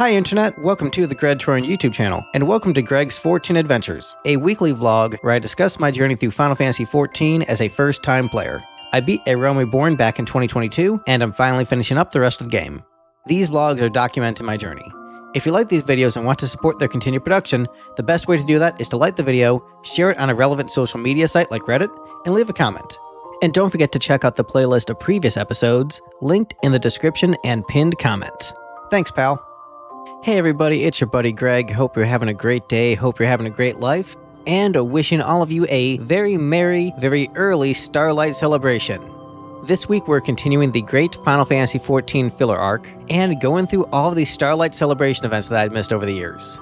Hi Internet, welcome to the Greg Troyan YouTube channel, and welcome to Greg's 14 Adventures, a weekly vlog where I discuss my journey through Final Fantasy XIV as a first-time player. I beat A Realm Reborn back in 2022, and I'm finally finishing up the rest of the game. These vlogs are documenting my journey. If you like these videos and want to support their continued production, the best way to do that is to like the video, share it on a relevant social media site like Reddit, and leave a comment. And don't forget to check out the playlist of previous episodes, linked in the description and pinned comment. Thanks, pal. Hey everybody, it's your buddy Greg. Hope you're having a great day, hope you're having a great life, and wishing all of you a very merry, very early Starlight celebration. This week we're continuing the great Final Fantasy XIV filler arc, and going through all of these Starlight celebration events that I'd missed over the years.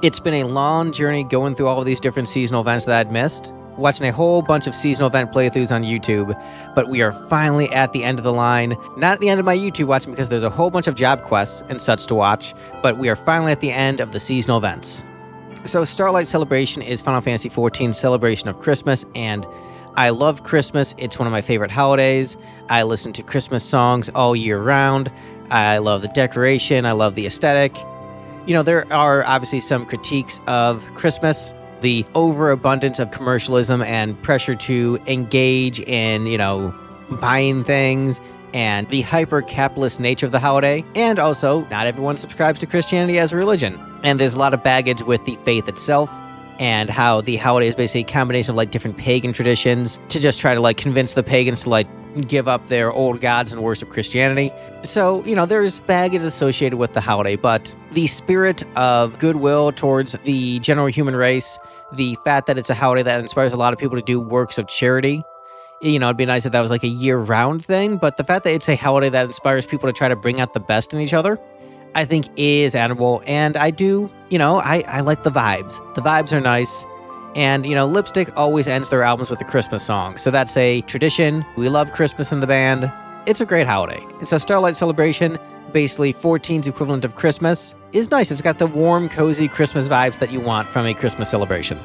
It's been a long journey going through all of these different seasonal events that I'd missed, watching a whole bunch of seasonal event playthroughs on YouTube, but we are finally at the end of the line. Not at the end of my YouTube watching because there's a whole bunch of job quests and such to watch, but we are finally at the end of the seasonal events. So Starlight Celebration is Final Fantasy XIV's celebration of Christmas, and I love Christmas. It's one of my favorite holidays. I listen to Christmas songs all year round. I love the decoration. I love the aesthetic. You know, there are obviously some critiques of Christmas, the overabundance of commercialism and pressure to engage in, buying things, and the hyper-capitalist nature of the holiday. And also, not everyone subscribes to Christianity as a religion. And there's a lot of baggage with the faith itself, and how the holiday is basically a combination of different pagan traditions to just try to convince the pagans to give up their old gods and worship Christianity. So, there's baggage associated with the holiday, but the spirit of goodwill towards the general human race, the fact that it's a holiday that inspires a lot of people to do works of charity, it'd be nice if that was a year-round thing, but the fact that it's a holiday that inspires people to try to bring out the best in each other, I think is admirable, and I do, I like the vibes. The vibes are nice, and, Lipstick always ends their albums with a Christmas song, so that's a tradition. We love Christmas in the band. It's a great holiday. And so Starlight Celebration, basically 14's equivalent of Christmas, is nice. It's got the warm, cozy Christmas vibes that you want from a Christmas celebration.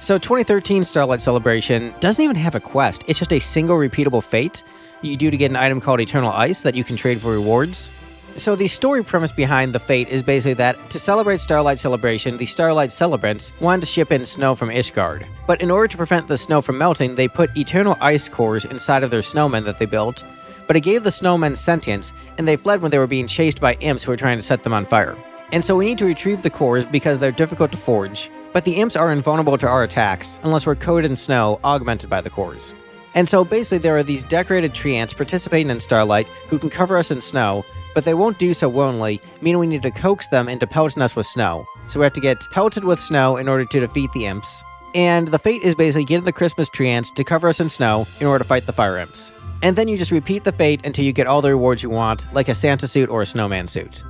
So 2013 Starlight Celebration doesn't even have a quest. It's just a single repeatable fate you do to get an item called Eternal Ice that you can trade for rewards. So the story premise behind the fate is basically that to celebrate Starlight Celebration, the Starlight Celebrants wanted to ship in snow from Ishgard. But in order to prevent the snow from melting, they put eternal ice cores inside of their snowmen that they built, but it gave the snowmen sentience, and they fled when they were being chased by imps who were trying to set them on fire. And so we need to retrieve the cores because they're difficult to forge, but the imps are invulnerable to our attacks unless we're coated in snow, augmented by the cores. And so basically there are these decorated tree ants participating in Starlight who can cover us in snow, but they won't do so willingly, meaning we need to coax them into pelting us with snow. So we have to get pelted with snow in order to defeat the imps. And the fate is basically getting the Christmas tree ants to cover us in snow in order to fight the fire imps. And then you just repeat the fate until you get all the rewards you want, like a Santa suit or a snowman suit.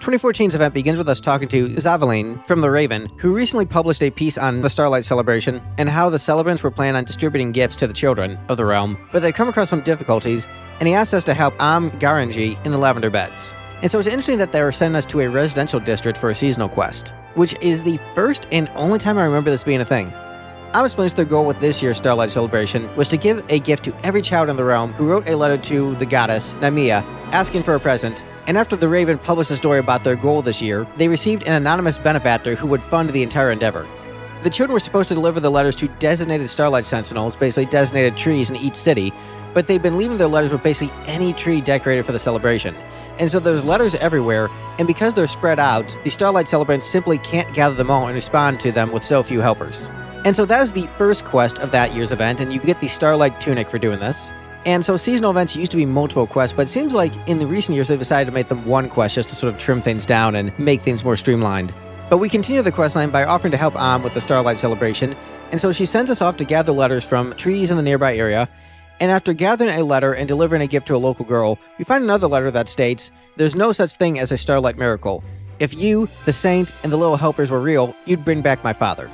2014's event begins with us talking to Xaveline from The Raven, who recently published a piece on the Starlight Celebration and how the celebrants were planning on distributing gifts to the children of the realm, but they'd come across some difficulties, and he asked us to help Garanji in the Lavender Beds. And so it's interesting that they were sending us to a residential district for a seasonal quest, which is the first and only time I remember this being a thing. I'm explaining their goal with this year's Starlight Celebration was to give a gift to every child in the realm who wrote a letter to the goddess, Namia, asking for a present, and after the Raven published a story about their goal this year, they received an anonymous benefactor who would fund the entire endeavor. The children were supposed to deliver the letters to designated Starlight Sentinels, basically designated trees in each city, but they've been leaving their letters with basically any tree decorated for the celebration. And so there's letters everywhere, and because they're spread out, the Starlight Celebrants simply can't gather them all and respond to them with so few helpers. And so that is the first quest of that year's event, and you get the Starlight Tunic for doing this. And so seasonal events used to be multiple quests, but it seems like in the recent years they've decided to make them one quest just to sort of trim things down and make things more streamlined. But we continue the questline by offering to help Am with the Starlight Celebration, and so she sends us off to gather letters from trees in the nearby area, and after gathering a letter and delivering a gift to a local girl, we find another letter that states, "There's no such thing as a Starlight miracle. If you, the saint, and the little helpers were real, you'd bring back my father."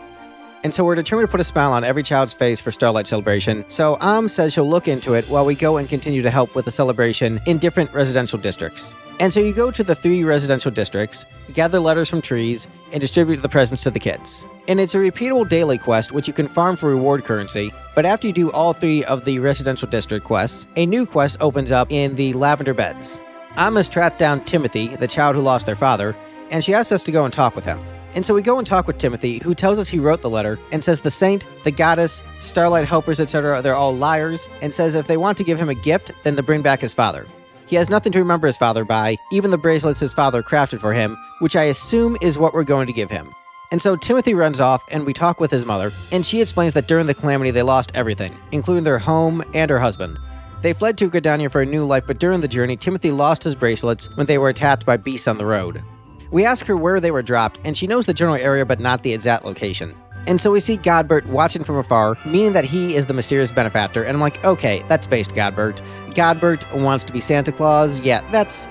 And so we're determined to put a smile on every child's face for Starlight Celebration, so Am says she'll look into it while we go and continue to help with the celebration in different residential districts. And so you go to the 3 residential districts, gather letters from trees, and distribute the presents to the kids. And it's a repeatable daily quest which you can farm for reward currency, but after you do all 3 of the residential district quests, a new quest opens up in the Lavender Beds. Amma's tracked down Timothy, the child who lost their father, and she asks us to go and talk with him. And so we go and talk with Timothy, who tells us he wrote the letter and says the saint, the goddess, Starlight helpers, etc., they're all liars, and says if they want to give him a gift, then to bring back his father. He has nothing to remember his father by, even the bracelets his father crafted for him, which I assume is what we're going to give him. And so Timothy runs off, and we talk with his mother, and she explains that during the calamity they lost everything, including their home and her husband. They fled to Gridania for a new life, but during the journey, Timothy lost his bracelets when they were attacked by beasts on the road. We ask her where they were dropped, and she knows the general area but not the exact location. And so we see Godbert watching from afar, meaning that he is the mysterious benefactor, and I'm like, okay, that's based Godbert. Godbert wants to be Santa Claus? Yeah, that's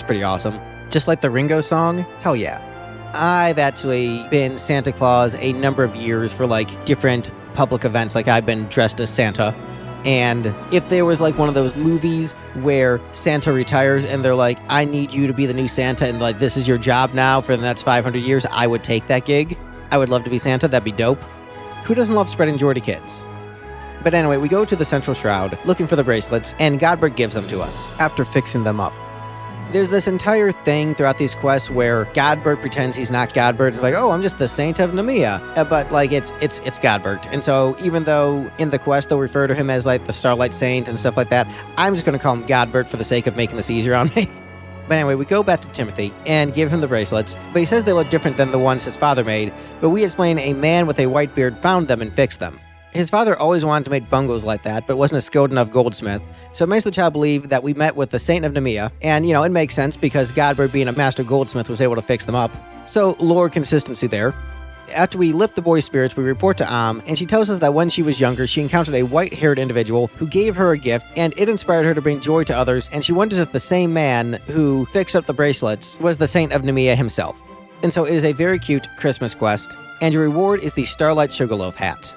pretty awesome. Just like the Ringo song? Hell yeah. I've actually been Santa Claus a number of years for like different public events, like I've been dressed as Santa. And if there was like one of those movies where Santa retires and they're like, I need you to be the new Santa and like this is your job now for the next 500 years, I would take that gig. I would love to be Santa, that'd be dope. Who doesn't love spreading joy to kids? But anyway, we go to the central shroud looking for the bracelets, and Godbert gives them to us after fixing them up. There's this entire thing throughout these quests where Godbert pretends he's not Godbert. It's like, oh, I'm just the Saint of Nemea. But like it's Godbert. And so even though in the quest they'll refer to him as like the Starlight Saint and stuff like that, I'm just going to call him Godbert for the sake of making this easier on me. But anyway, we go back to Timothy and give him the bracelets, but he says they look different than the ones his father made, but we explain a man with a white beard found them and fixed them. His father always wanted to make bungles like that, but wasn't a skilled enough goldsmith, so it makes the child believe that we met with the Saint of Nemea, and, it makes sense because Godbert, being a master goldsmith, was able to fix them up. So, lore consistency there. After we lift the boy's spirits, we report to Am, and she tells us that when she was younger, she encountered a white-haired individual who gave her a gift, and it inspired her to bring joy to others, and she wonders if the same man who fixed up the bracelets was the Saint of Nemea himself. And so it is a very cute Christmas quest, and your reward is the Starlight Sugarloaf hat.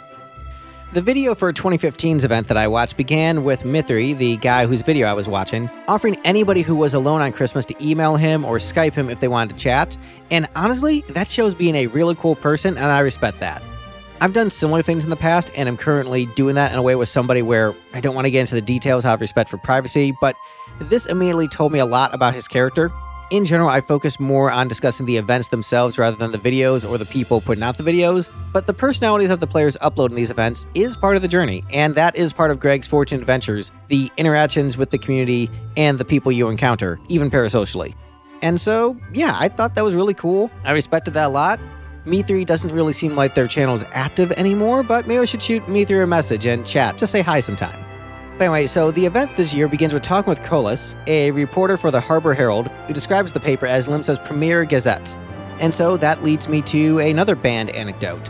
The video for 2015's event that I watched began with Mithri, the guy whose video I was watching, offering anybody who was alone on Christmas to email him or Skype him if they wanted to chat, and honestly, that shows being a really cool person, and I respect that. I've done similar things in the past, and I'm currently doing that in a way with somebody where I don't want to get into the details out of respect for privacy, but this immediately told me a lot about his character. In general, I focused more on discussing the events themselves rather than the videos or the people putting out the videos, but the personalities of the players uploading these events is part of the journey, and that is part of Greg's 14 Adventures, the interactions with the community and the people you encounter, even parasocially. And so, yeah, I thought that was really cool. I respected that a lot. Me3 doesn't really seem like their channel is active anymore, but maybe I should shoot Me3 a message and chat, just say hi sometime. But anyway, so the event this year begins with talking with Colas, a reporter for the Harbor Herald, who describes the paper as Limsa's premier gazette. And so that leads me to another band anecdote.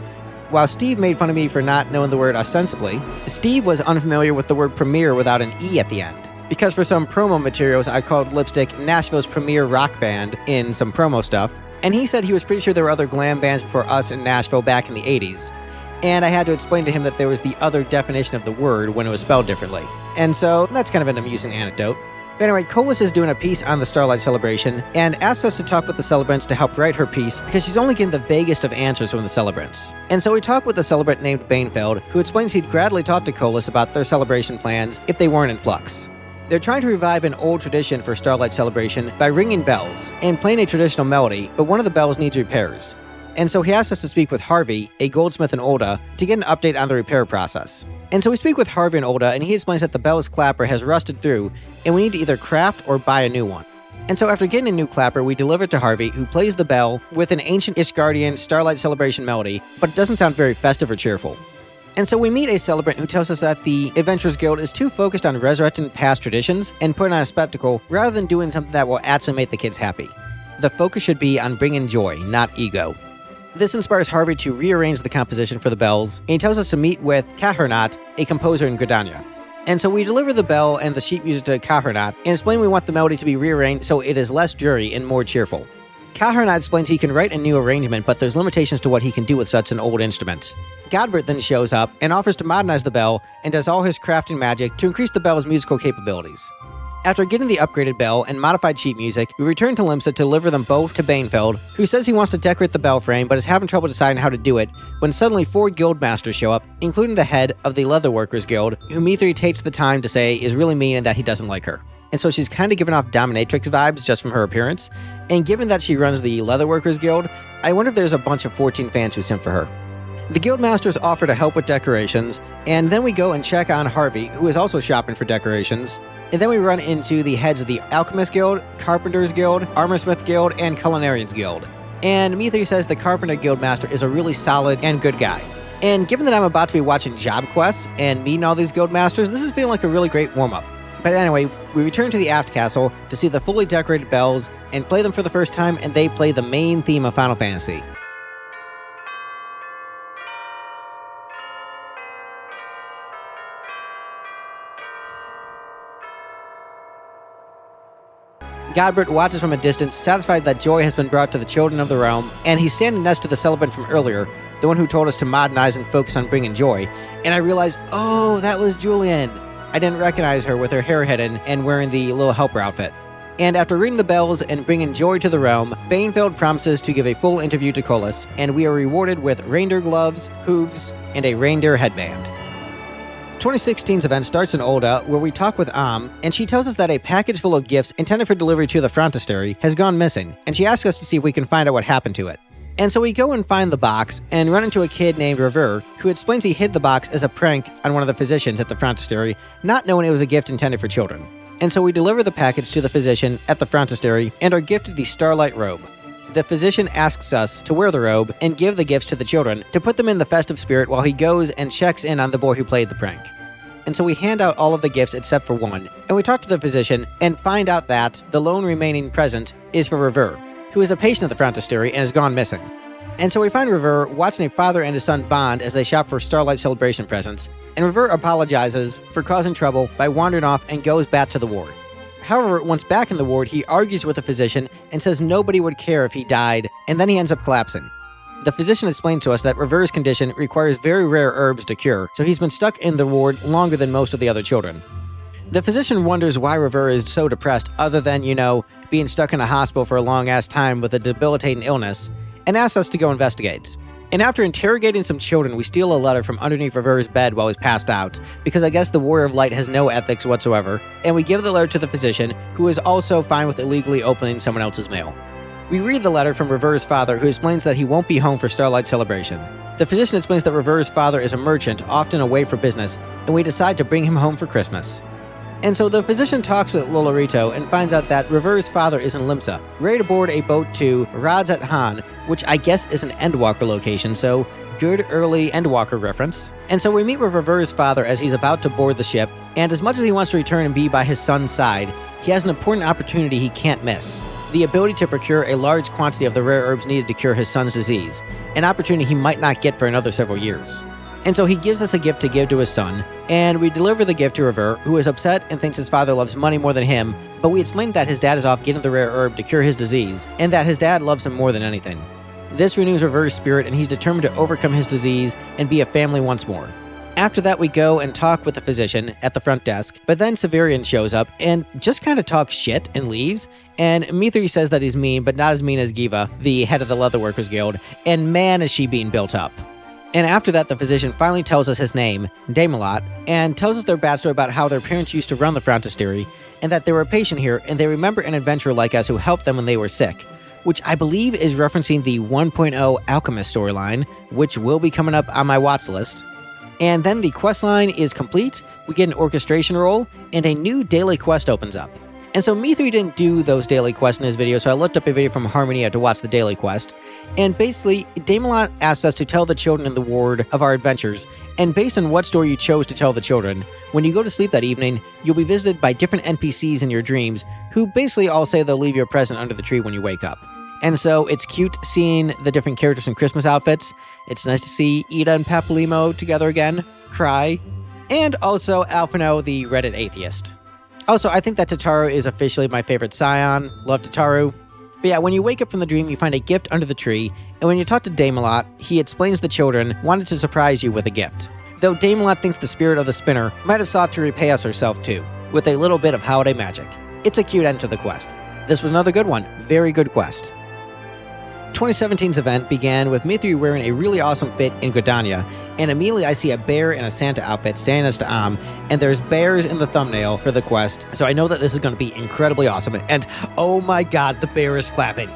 While Steve made fun of me for not knowing the word ostensibly, Steve was unfamiliar with the word premier without an E at the end. Because for some promo materials, I called Lipstick Nashville's premier rock band in some promo stuff, and he said he was pretty sure there were other glam bands before us in Nashville back in the 80s. And I had to explain to him that there was the other definition of the word when it was spelled differently. And so that's kind of an amusing anecdote. But anyway, Colas is doing a piece on the Starlight celebration and asks us to talk with the celebrants to help write her piece because she's only getting the vaguest of answers from the celebrants. And so we talk with a celebrant named Bainfeld, who explains he'd gladly talk to Colas about their celebration plans if they weren't in flux. They're trying to revive an old tradition for Starlight celebration by ringing bells and playing a traditional melody, but one of the bells needs repairs. And so he asked us to speak with Harvey, a goldsmith in Olda, to get an update on the repair process. And so we speak with Harvey in Olda, and he explains that the bell's clapper has rusted through, and we need to either craft or buy a new one. And so after getting a new clapper, we deliver it to Harvey, who plays the bell with an ancient Ishgardian Starlight celebration melody, but it doesn't sound very festive or cheerful. And so we meet a celebrant who tells us that the Adventurers Guild is too focused on resurrecting past traditions and putting on a spectacle rather than doing something that will actually make the kids happy. The focus should be on bringing joy, not ego. This inspires Harvey to rearrange the composition for the bells, and he tells us to meet with Kahernat, a composer in Gridania. And so we deliver the bell and the sheet music to Kahernat and explain we want the melody to be rearranged so it is less dreary and more cheerful. Kahernat explains he can write a new arrangement, but there's limitations to what he can do with such an old instrument. Godbert then shows up and offers to modernize the bell and does all his crafting magic to increase the bell's musical capabilities. After getting the upgraded bell and modified sheet music, we return to Limsa to deliver them both to Banefeld, who says he wants to decorate the bell frame but is having trouble deciding how to do it when suddenly 4 guild masters show up, including the head of the Leatherworkers Guild, who Mithri takes the time to say is really mean and that he doesn't like her. And so she's kind of giving off dominatrix vibes just from her appearance, and given that she runs the Leatherworkers Guild, I wonder if there's a bunch of 14 fans who simp for her. The guildmasters offer to help with decorations, and then we go and check on Harvey, who is also shopping for decorations. And then we run into the heads of the Alchemist Guild, Carpenters Guild, Armorsmith Guild, and Culinarians Guild. And Mithri says the Carpenter Guildmaster is a really solid and good guy. And given that I'm about to be watching job quests and meeting all these guildmasters, this is feeling like a really great warm-up. But anyway, we return to the Aft Castle to see the fully decorated bells and play them for the first time, and they play the main theme of Final Fantasy. Godbert watches from a distance, satisfied that joy has been brought to the children of the realm, and he's standing next to the celebrant from earlier, the one who told us to modernize and focus on bringing joy, and I realized, oh, that was Julian. I didn't recognize her with her hair hidden and wearing the little helper outfit. And after ringing the bells and bringing joy to the realm, Banefeld promises to give a full interview to Colas, and we are rewarded with reindeer gloves, hooves, and a reindeer headband. 2016's event starts in Olda, where we talk with and she tells us that a package full of gifts intended for delivery to the Frontistery has gone missing, and she asks us to see if we can find out what happened to it. And so we go and find the box, and run into a kid named Revere, who explains he hid the box as a prank on one of the physicians at the Frontistery, not knowing it was a gift intended for children. And so we deliver the package to the physician at the Frontistery, and are gifted the Starlight robe. The physician asks us to wear the robe and give the gifts to the children to put them in the festive spirit while he goes and checks in on the boy who played the prank. And so we hand out all of the gifts except for one, and we talk to the physician and find out that the lone remaining present is for Revere, who is a patient of the Frontistery and has gone missing. And so we find Revere watching a father and his son bond as they shop for Starlight celebration presents, and Revere apologizes for causing trouble by wandering off and goes back to the ward. However, once back in the ward, he argues with the physician and says nobody would care if he died, and then he ends up collapsing. The physician explained to us that Revere's condition requires very rare herbs to cure, so he's been stuck in the ward longer than most of the other children. The physician wonders why Revere is so depressed other than, being stuck in a hospital for a long-ass time with a debilitating illness, and asks us to go investigate. And after interrogating some children, we steal a letter from underneath Revere's bed while he's passed out, because I guess the Warrior of Light has no ethics whatsoever, and we give the letter to the physician, who is also fine with illegally opening someone else's mail. We read the letter from Revere's father, who explains that he won't be home for Starlight celebration. The physician explains that Revere's father is a merchant, often away for business, and we decide to bring him home for Christmas. And so the physician talks with Lolorito and finds out that Revere's father is in Limsa, ready to board a boat to Radz at Han, which I guess is an Endwalker location, so good early Endwalker reference. And so we meet with Revere's father as he's about to board the ship, and as much as he wants to return and be by his son's side, he has an important opportunity he can't miss: the ability to procure a large quantity of the rare herbs needed to cure his son's disease, an opportunity he might not get for another several years. And so he gives us a gift to give to his son, and we deliver the gift to Revere, who is upset and thinks his father loves money more than him, but we explain that his dad is off getting the rare herb to cure his disease, and that his dad loves him more than anything. This renews Revere's spirit, and he's determined to overcome his disease and be a family once more. After that, we go and talk with the physician at the front desk, but then Severian shows up and just kind of talks shit and leaves, and Mithri says that he's mean, but not as mean as Giva, the head of the Leatherworkers Guild, and man is she being built up. And after that, the physician finally tells us his name, Damelot, and tells us their backstory about how their parents used to run the Frontistery, and that they were a patient here, and they remember an adventurer like us who helped them when they were sick, which I believe is referencing the 1.0 Alchemist storyline, which will be coming up on my watch list. And then the questline is complete, we get an orchestration roll, and a new daily quest opens up. And so Mithri didn't do those daily quests in his video, so I looked up a video from Harmonia to watch the daily quest. And basically, Damelot asked us to tell the children in the ward of our adventures, and based on what story you chose to tell the children, when you go to sleep that evening, you'll be visited by different NPCs in your dreams, who basically all say they'll leave you a present under the tree when you wake up. And so it's cute seeing the different characters in Christmas outfits. It's nice to see Ida and Papolimo together again, cry, and also Alpino, the Reddit atheist. Also, I think that Tataru is officially my favorite scion. Love Tataru. But yeah, when you wake up from the dream, you find a gift under the tree, and when you talk to Damelot, he explains the children wanted to surprise you with a gift. Though Damelot thinks the spirit of the spinner might have sought to repay us herself too. with a little bit of holiday magic. It's a cute end to the quest. This was another good one. Very good quest. 2017's event began with me 3 wearing a really awesome fit in Gridania, and immediately I see a bear in a Santa outfit standing next to and there's bears in the thumbnail for the quest, so I know that this is going to be incredibly awesome, and oh my god, the bear is clapping.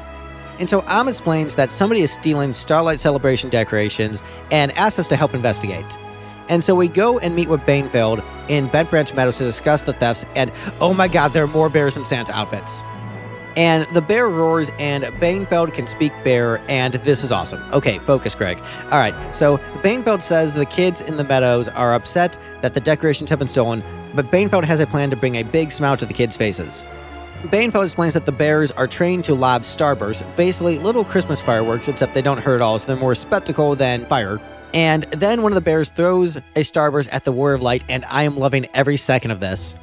And so explains that somebody is stealing Starlight celebration decorations and asks us to help investigate. And so we go and meet with Banefeld in Bent Branch Meadows to discuss the thefts, and oh my god, there are more bears in Santa outfits. And the bear roars, and Banefeld can speak bear, and this is awesome. Okay, focus, Greg. All right, so Banefeld says the kids in the meadows are upset that the decorations have been stolen, but Banefeld has a plan to bring a big smile to the kids' faces. Banefeld explains that the bears are trained to lob starbursts, basically little Christmas fireworks, except they don't hurt at all, so they're more spectacle than fire. And then one of the bears throws a starburst at the Warrior of Light, and I am loving every second of this.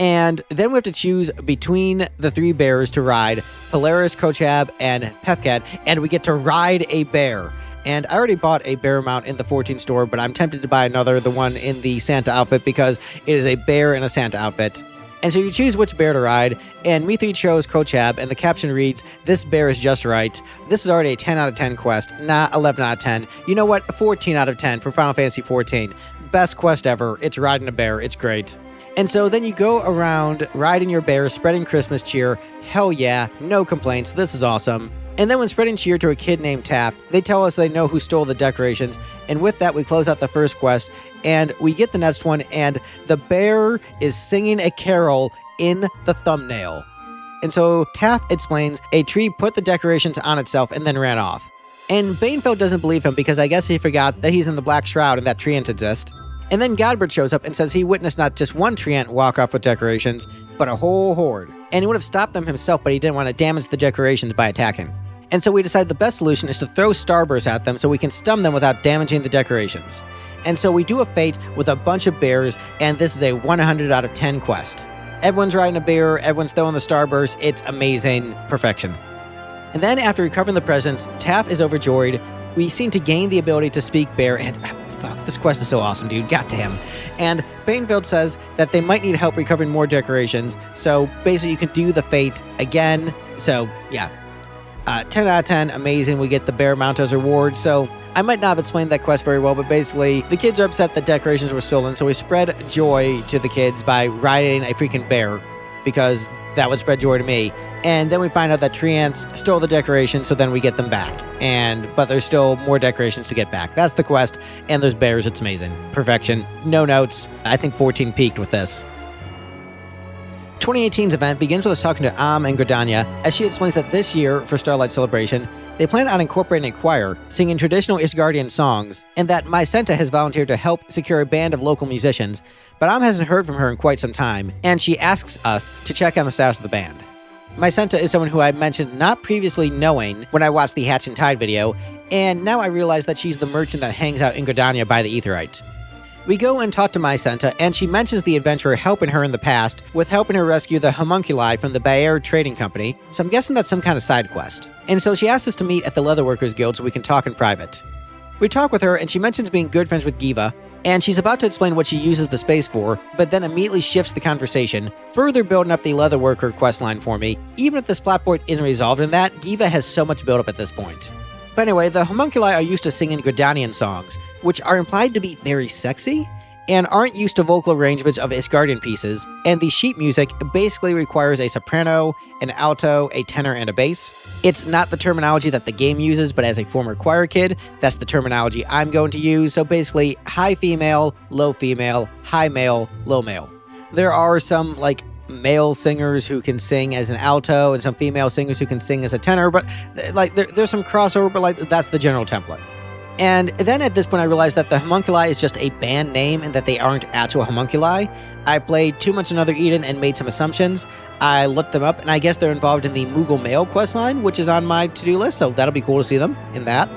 And then we have to choose between the 3 bears to ride, Polaris, Kochab, and Pefcat, and we get to ride a bear. And I already bought a bear mount in the 14 store, but I'm tempted to buy another, the one in the Santa outfit, because it is a bear in a Santa outfit. And so you choose which bear to ride, and me 3 chose Kochab, and the caption reads, "This bear is just right." This is already a 10 out of 10 quest, not 11 out of 10. You know what? 14 out of 10 for Final Fantasy XIV. Best quest ever. It's riding a bear. It's great. And so then you go around riding your bear, spreading Christmas cheer. Hell yeah, no complaints, this is awesome. And then when spreading cheer to a kid named Taft, they tell us they know who stole the decorations. And with that, we close out the first quest, and we get the next one, and the bear is singing a carol in the thumbnail. And so Taft explains a tree put the decorations on itself and then ran off. And Banefeld doesn't believe him because I guess he forgot that he's in the Black Shroud and that treants exist. And then Godbert shows up and says he witnessed not just one treant walk off with decorations, but a whole horde. And he would have stopped them himself, but he didn't want to damage the decorations by attacking. And so we decide the best solution is to throw starbursts at them so we can stun them without damaging the decorations. And so we do a fate with a bunch of bears, and this is a 100 out of 10 quest. Everyone's riding a bear, everyone's throwing the starburst, it's amazing. Perfection. And then after recovering the presents, Taft is overjoyed. We seem to gain the ability to speak bear, and fuck, this quest is so awesome, dude. Goddamn. And Banefeld says that they might need help recovering more decorations, so basically you can do the fate again. So, yeah. 10 out of 10, amazing. We get the bear mount as a reward, so I might not have explained that quest very well, but basically, the kids are upset that decorations were stolen, so we spread joy to the kids by riding a freaking bear, because that would spread joy to me. And then we find out that treants stole the decorations, so then we get them back. But there's still more decorations to get back. That's the quest, and there's bears. It's amazing. Perfection. No notes. I think 14 peaked with this. 2018's event begins with us talking to and Gridania, as she explains that this year, for Starlight Celebration, they plan on incorporating a choir, singing traditional Isgardian songs, and that My Senta has volunteered to help secure a band of local musicians, but hasn't heard from her in quite some time, and she asks us to check on the status of the band. My Senta is someone who I mentioned not previously knowing when I watched the Hatch and Tide video, and now I realize that she's the merchant that hangs out in Gridania by the Aetheryte. We go and talk to My Senta, and she mentions the adventurer helping her in the past with helping her rescue the homunculi from the Bayer Trading Company, so I'm guessing that's some kind of side quest. And so she asks us to meet at the Leatherworkers Guild so we can talk in private. We talk with her, and she mentions being good friends with Giva, and she's about to explain what she uses the space for, but then immediately shifts the conversation, further building up the Leatherworker questline for me. Even if this plot point isn't resolved in that, Giva has so much build-up at this point. But anyway, the homunculi are used to singing Gridanian songs, which are implied to be very sexy, and aren't used to vocal arrangements of Isgardian pieces, and the sheet music basically requires a soprano, an alto, a tenor, and a bass. It's not the terminology that the game uses, but as a former choir kid, that's the terminology I'm going to use, so basically high female, high male, low male. There are some, male singers who can sing as an alto, and some female singers who can sing as a tenor, but, there's some crossover, but, that's the general template. And then at this point I realized that the homunculi is just a band name and that they aren't actual homunculi. I played too much Another Eden and made some assumptions. I looked them up, and I guess they're involved in the Moogle Mail questline, which is on my to-do list, so that'll be cool to see them in that.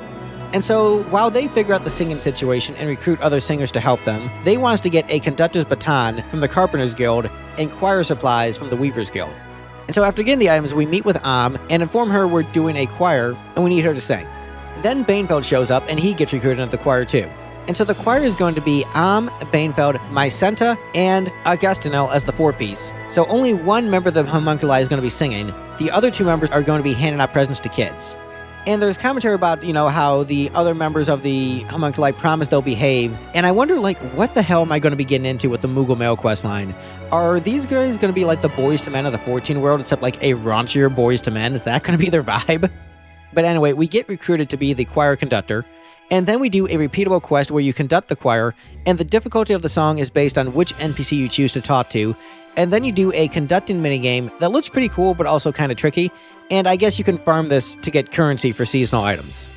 And so, while they figure out the singing situation and recruit other singers to help them, they want us to get a conductor's baton from the Carpenter's Guild and choir supplies from the Weaver's Guild. And so after getting the items, we meet with and inform her we're doing a choir, and we need her to sing. Then Banefeld shows up, and he gets recruited into the choir too. And so the choir is going to be Bainfeld, Mycenta, and Augustinel as the four-piece. So only one member of the homunculi is going to be singing. The other two members are going to be handing out presents to kids. And there's commentary about, how the other members of the homunculi promise they'll behave. And I wonder, what the hell am I going to be getting into with the Moogle Male questline? Are these guys going to be like the Boys to Men of the 14 world, except like a raunchier Boys to Men? Is that going to be their vibe? But anyway, we get recruited to be the choir conductor. And then we do a repeatable quest where you conduct the choir, and the difficulty of the song is based on which NPC you choose to talk to. And then you do a conducting minigame that looks pretty cool, but also kind of tricky. And I guess you can farm this to get currency for seasonal items.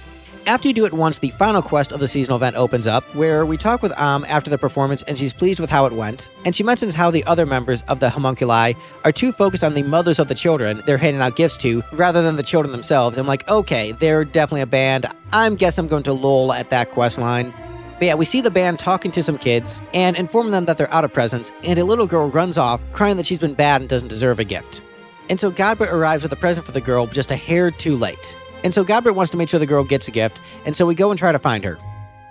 After you do it once, the final quest of the seasonal event opens up, where we talk with after the performance, and she's pleased with how it went. And she mentions how the other members of the homunculi are too focused on the mothers of the children they're handing out gifts to, rather than the children themselves. I'm like, okay, they're definitely a band. I guess I'm going to lol at that quest line. But yeah, we see the band talking to some kids and informing them that they're out of presents, and a little girl runs off, crying that she's been bad and doesn't deserve a gift. And so Godbert arrives with a present for the girl just a hair too late. And so Godbert wants to make sure the girl gets a gift, and so we go and try to find her.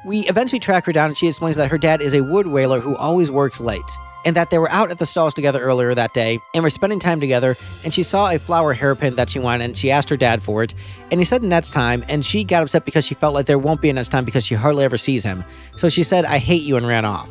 We eventually track her down, and she explains that her dad is a wood whaler who always works late, and that they were out at the stalls together earlier that day, and were spending time together, and she saw a flower hairpin that she wanted, and she asked her dad for it, and he said next time, and she got upset because she felt like there won't be a next time because she hardly ever sees him. So she said, "I hate you," and ran off.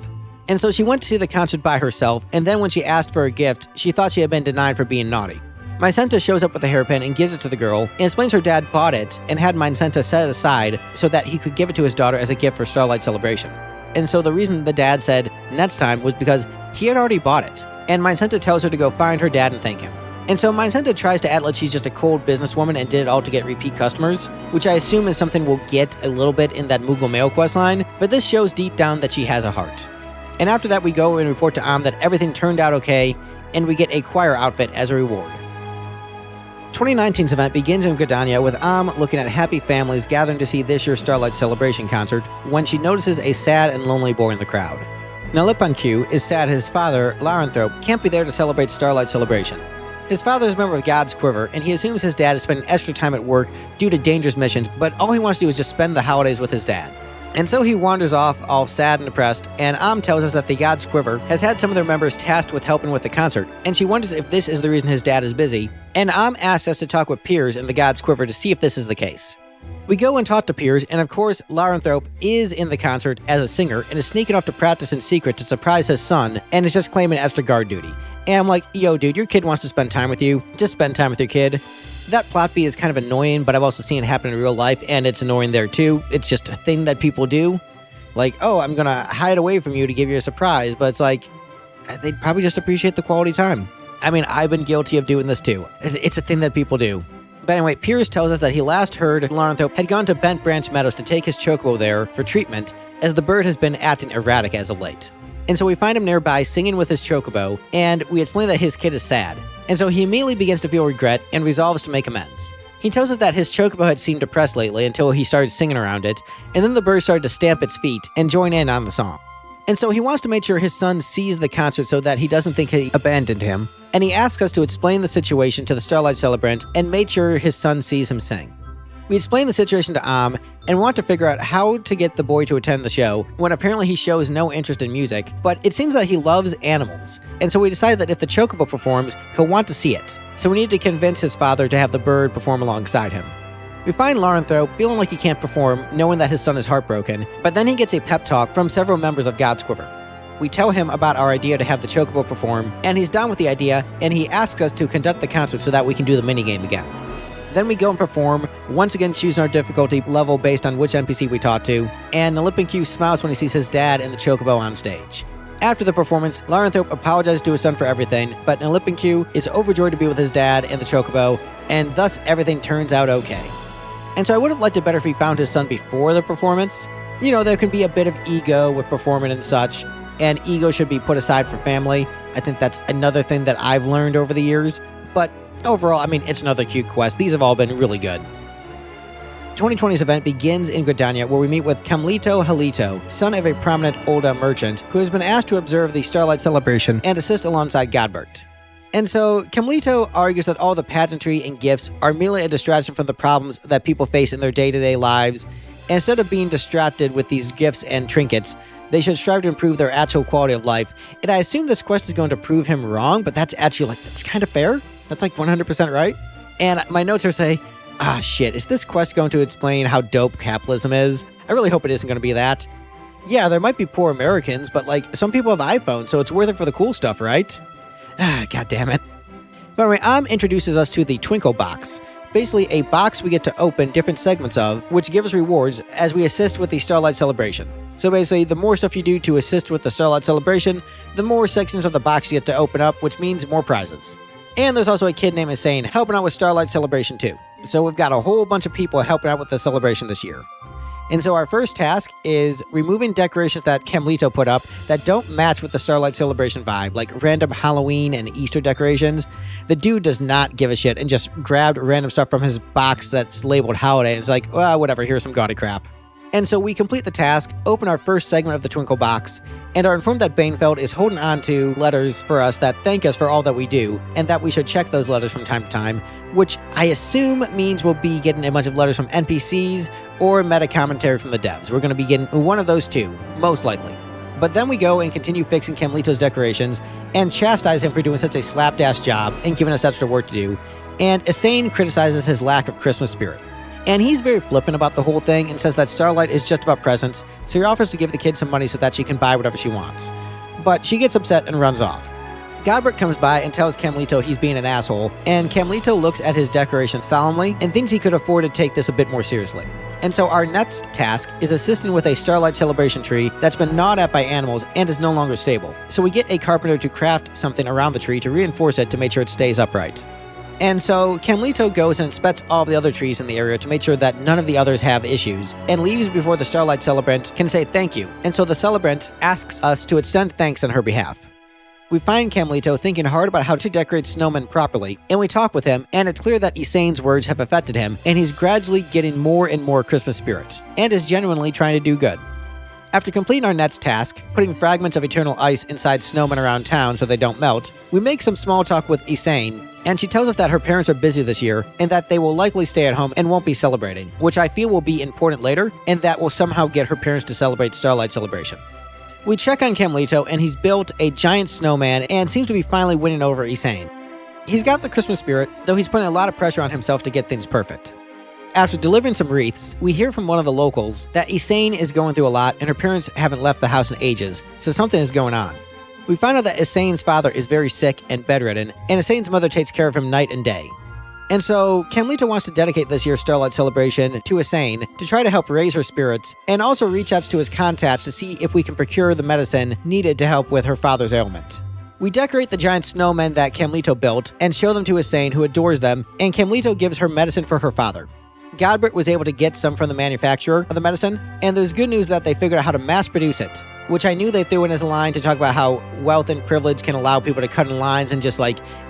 And so she went to see the concert by herself, and then when she asked for a gift, she thought she had been denied for being naughty. Mycenta shows up with a hairpin and gives it to the girl, and explains her dad bought it and had Mycenta set it aside so that he could give it to his daughter as a gift for Starlight celebration. And so the reason the dad said next time was because he had already bought it, and Mycenta tells her to go find her dad and thank him. And so Mycenta tries to act like she's just a cold businesswoman and did it all to get repeat customers, which I assume is something we'll get a little bit in that Moogle Male questline, but this shows deep down that she has a heart. And after that we go and report to that everything turned out okay, and we get a choir outfit as a reward. 2019's event begins in Gridania with looking at happy families gathering to see this year's Starlight Celebration concert when she notices a sad and lonely boy in the crowd. Now Lipanq is sad his father, Larenthrope, can't be there to celebrate Starlight Celebration. His father is a member of God's Quiver, and he assumes his dad is spending extra time at work due to dangerous missions, but all he wants to do is just spend the holidays with his dad. And so he wanders off, all sad and depressed, and tells us that the God's Quiver has had some of their members tasked with helping with the concert, and she wonders if this is the reason his dad is busy, and asks us to talk with Piers in the God's Quiver to see if this is the case. We go and talk to Piers, and of course, Larenthrope is in the concert as a singer, and is sneaking off to practice in secret to surprise his son, and is just claiming extra guard duty. And I'm like, yo dude, your kid wants to spend time with you, just spend time with your kid. That plot beat is kind of annoying, but I've also seen it happen in real life, and it's annoying there too. It's just a thing that people do. Like, oh, I'm gonna hide away from you to give you a surprise, but it's like, they'd probably just appreciate the quality time. I mean, I've been guilty of doing this too. It's a thing that people do. But anyway, Piers tells us that he last heard Larenthrope had gone to Bent Branch Meadows to take his chocobo there for treatment, as the bird has been acting erratic as of late. And so we find him nearby singing with his chocobo, and we explain that his kid is sad. And so he immediately begins to feel regret and resolves to make amends. He tells us that his chocobo had seemed depressed lately until he started singing around it, and then the bird started to stamp its feet and join in on the song. And so he wants to make sure his son sees the concert so that he doesn't think he abandoned him, and he asks us to explain the situation to the Starlight celebrant and make sure his son sees him sing. We explain the situation to and want to figure out how to get the boy to attend the show, when apparently he shows no interest in music, but it seems that he loves animals, and so we decided that if the chocobo performs, he'll want to see it. So we need to convince his father to have the bird perform alongside him. We find Larenthrope feeling like he can't perform, knowing that his son is heartbroken, but then he gets a pep talk from several members of God's Quiver. We tell him about our idea to have the chocobo perform, and he's down with the idea, and he asks us to conduct the concert so that we can do the minigame again. Then we go and perform, once again choosing our difficulty level based on which NPC we talk to, and Lipanq smiles when he sees his dad and the chocobo on stage. After the performance, Larenthrope apologizes to his son for everything, but Lipanq is overjoyed to be with his dad and the chocobo, and thus everything turns out okay. And so I would have liked it better if he found his son before the performance. You know, there can be a bit of ego with performing and such, and ego should be put aside for family. I think that's another thing that I've learned over the years, but overall, I mean, it's another cute quest. These have all been really good. 2020's event begins in Gridania, where we meet with Camlito Halito, son of a prominent Olda merchant, who has been asked to observe the Starlight celebration and assist alongside Godbert. And so, Camlito argues that all the pageantry and gifts are merely a distraction from the problems that people face in their day-to-day lives, Instead of being distracted with these gifts and trinkets, they should strive to improve their actual quality of life. And I assume this quest is going to prove him wrong, but that's actually that's kind of fair. That's 100% right. And my notes are say, shit, is this quest going to explain how dope capitalism is? I really hope it isn't going to be that. Yeah, there might be poor Americans, but some people have iPhones, so it's worth it for the cool stuff, right? God damn it. But anyway, introduces us to the Twinkle Box. Basically, a box we get to open different segments of, which give us rewards as we assist with the Starlight Celebration. So basically, the more stuff you do to assist with the Starlight Celebration, the more sections of the box you get to open up, which means more prizes. And there's also a kid named Insane helping out with Starlight Celebration too. So we've got a whole bunch of people helping out with the celebration this year. And so our first task is removing decorations that Camlito put up that don't match with the Starlight Celebration vibe, like random Halloween and Easter decorations. The dude does not give a shit and just grabbed random stuff from his box that's labeled holiday. It's like, well, whatever, here's some gaudy crap. And so we complete the task, open our first segment of the Twinkle Box, and are informed that Banefeld is holding on to letters for us that thank us for all that we do, and that we should check those letters from time to time, which I assume means we'll be getting a bunch of letters from NPCs or meta commentary from the devs. We're going to be getting one of those two, most likely. But then we go and continue fixing Camlito's decorations and chastise him for doing such a slapdash job and giving us extra work to do, and Insane criticizes his lack of Christmas spirit. And he's very flippant about the whole thing and says that Starlight is just about presents, so he offers to give the kid some money so that she can buy whatever she wants. But she gets upset and runs off. Godbert comes by and tells Camlito he's being an asshole, and Camlito looks at his decoration solemnly and thinks he could afford to take this a bit more seriously. And so our next task is assisting with a Starlight Celebration tree that's been gnawed at by animals and is no longer stable. So we get a carpenter to craft something around the tree to reinforce it to make sure it stays upright. And so Camlito goes and inspects all the other trees in the area to make sure that none of the others have issues, and leaves before the Starlight Celebrant can say thank you. And so the Celebrant asks us to extend thanks on her behalf. We find Camlito thinking hard about how to decorate snowmen properly, and we talk with him, and it's clear that Insane's words have affected him, and he's gradually getting more and more Christmas spirit, and is genuinely trying to do good. After completing our next task, putting fragments of eternal ice inside snowmen around town so they don't melt, we make some small talk with Insane, and she tells us that her parents are busy this year and that they will likely stay at home and won't be celebrating, which I feel will be important later, and that will somehow get her parents to celebrate Starlight Celebration. We check on Camlito, and he's built a giant snowman and seems to be finally winning over Insane. He's got the Christmas spirit, though he's putting a lot of pressure on himself to get things perfect. After delivering some wreaths, we hear from one of the locals that Insane is going through a lot and her parents haven't left the house in ages, so something is going on. We find out that Insane's father is very sick and bedridden, and Insane's mother takes care of him night and day. And so Camlito wants to dedicate this year's Starlight Celebration to Insane to try to help raise her spirits, and also reach out to his contacts to see if we can procure the medicine needed to help with her father's ailment. We decorate the giant snowmen that Camlito built and show them to Insane, who adores them, and Camlito gives her medicine for her father. Godbert was able to get some from the manufacturer of the medicine, and there's good news that they figured out how to mass produce it, which I knew they threw in as a line to talk about how wealth and privilege can allow people to cut in lines and just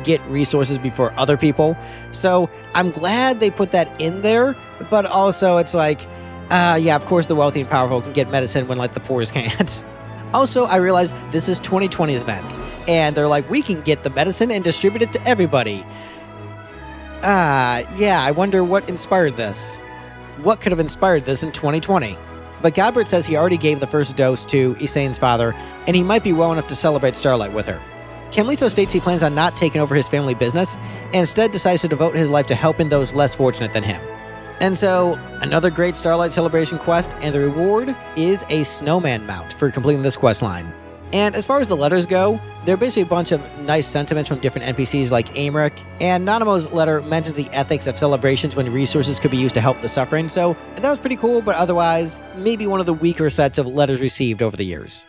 get resources before other people. So I'm glad they put that in there, but also it's yeah, of course the wealthy and powerful can get medicine when the poorest can't. Also, I realized this is 2020's event, and they're we can get the medicine and distribute it to everybody. Yeah, I wonder what inspired this. What could have inspired this in 2020? But Godbert says he already gave the first dose to Insane's father, and he might be well enough to celebrate Starlight with her. Camlito states he plans on not taking over his family business, and instead decides to devote his life to helping those less fortunate than him. And so, another great Starlight Celebration quest, and the reward is a snowman mount for completing this quest line. And as far as the letters go, they're basically a bunch of nice sentiments from different NPCs like Amric, and Nanamo's letter mentions the ethics of celebrations when resources could be used to help the suffering, so that was pretty cool, but otherwise, maybe one of the weaker sets of letters received over the years.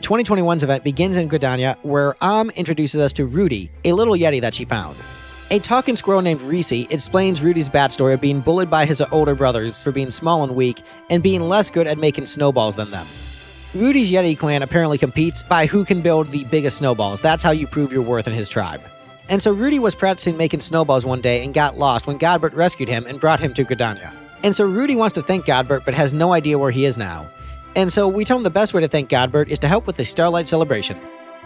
2021's event begins in Gridania, where introduces us to Rudy, a little yeti that she found. A talking squirrel named Reese explains Rudy's backstory of being bullied by his older brothers for being small and weak, and being less good at making snowballs than them. Rudy's Yeti clan apparently competes by who can build the biggest snowballs. That's how you prove your worth in his tribe. And so Rudy was practicing making snowballs one day and got lost when Godbert rescued him and brought him to Gridania. And so Rudy wants to thank Godbert but has no idea where he is now. And so we tell him the best way to thank Godbert is to help with the Starlight Celebration.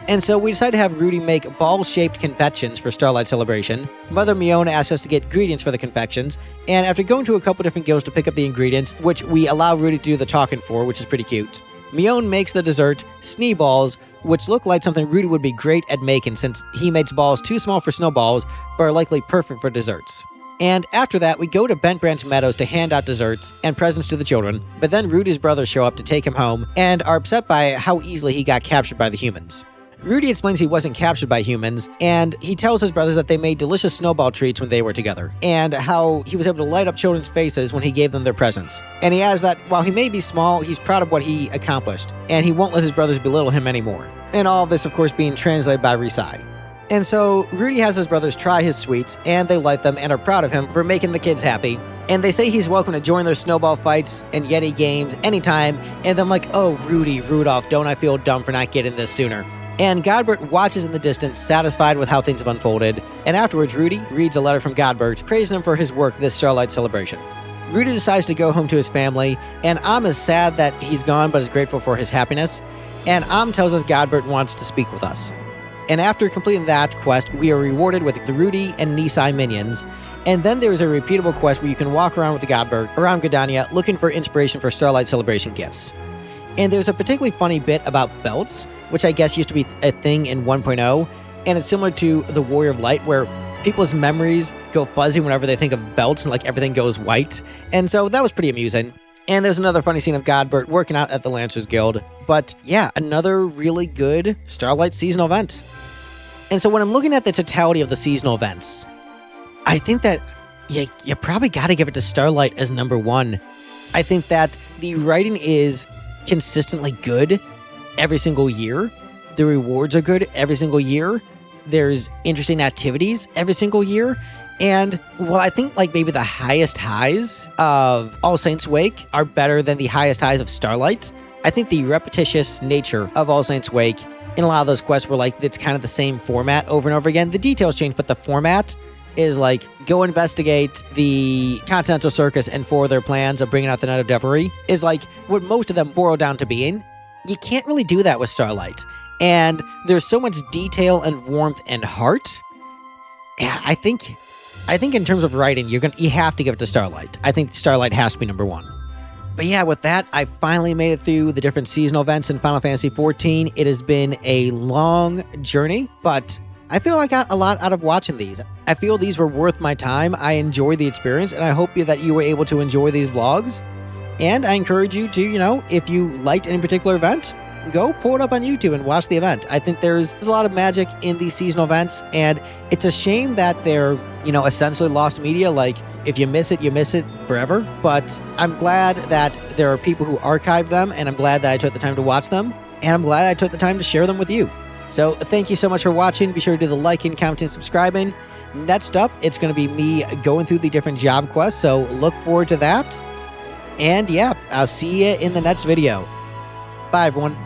And so we decided to have Rudy make ball-shaped confections for Starlight Celebration. Mother Miona asked us to get ingredients for the confections, and after going to a couple different guilds to pick up the ingredients, which we allow Rudy to do the talking for, which is pretty cute, Miona makes the dessert, Sneeballs, which look like something Rudy would be great at making since he makes balls too small for snowballs, but are likely perfect for desserts. And after that, we go to Bent Branch Meadows to hand out desserts and presents to the children, but then Rudy's brothers show up to take him home and are upset by how easily he got captured by the humans. Rudy explains he wasn't captured by humans, and he tells his brothers that they made delicious snowball treats when they were together, and how he was able to light up children's faces when he gave them their presents. And he adds that while he may be small, he's proud of what he accomplished, and he won't let his brothers belittle him anymore. And all of this, of course, being translated by Risai. And so Rudy has his brothers try his sweets, and they like them and are proud of him for making the kids happy. And they say he's welcome to join their snowball fights and Yeti games anytime, and I'm like, oh, Rudy, Rudolph, don't I feel dumb for not getting this sooner? And Godbert watches in the distance, satisfied with how things have unfolded, and afterwards Rudy reads a letter from Godbert praising him for his work this Starlight Celebration. Rudy decides to go home to his family, and Am is sad that he's gone but is grateful for his happiness, and Am tells us Godbert wants to speak with us. And after completing that quest, we are rewarded with the Rudy and Nisai minions, and then there is a repeatable quest where you can walk around with Godbert around Gridania looking for inspiration for Starlight Celebration gifts. And there's a particularly funny bit about belts, which I guess used to be a thing in 1.0, and it's similar to the Warrior of Light, where people's memories go fuzzy whenever they think of belts and like everything goes white. And so that was pretty amusing. And there's another funny scene of Godbert working out at the Lancers Guild. But yeah, another really good Starlight seasonal event. And so when I'm looking at the totality of the seasonal events, I think that you probably got to give it to Starlight as number one. I think that the writing is consistently good every single year. The rewards are good every single year. There's interesting activities every single year. And, well, I think, like, maybe the highest highs of All Saints Wake are better than the highest highs of Starlight. I think the repetitious nature of All Saints Wake in a lot of those quests were, like, it's kind of the same format over and over again. The details change, but the format is, like, go investigate the Continental Circus and for their plans of bringing out the Night of Devilry is, like, what most of them boil down to being. You can't really do that with Starlight. And there's so much detail and warmth and heart. Yeah, I think in terms of writing, you have to give it to Starlight. I think Starlight has to be number one. But yeah, with that, I finally made it through the different seasonal events in Final Fantasy XIV. It has been a long journey, but I feel I got a lot out of watching these. I feel these were worth my time. I enjoyed the experience, and I hope that you were able to enjoy these vlogs. And I encourage you to, if you liked any particular event, go pull it up on YouTube and watch the event. I think there's a lot of magic in these seasonal events, and it's a shame that they're, essentially lost media. Like, if you miss it forever. But I'm glad that there are people who archived them, and I'm glad that I took the time to watch them, and I'm glad I took the time to share them with you. So thank you so much for watching. Be sure to do the liking, commenting, and subscribing. Next up, it's going to be me going through the different job quests, so look forward to that. And yeah, I'll see you in the next video. Bye, everyone.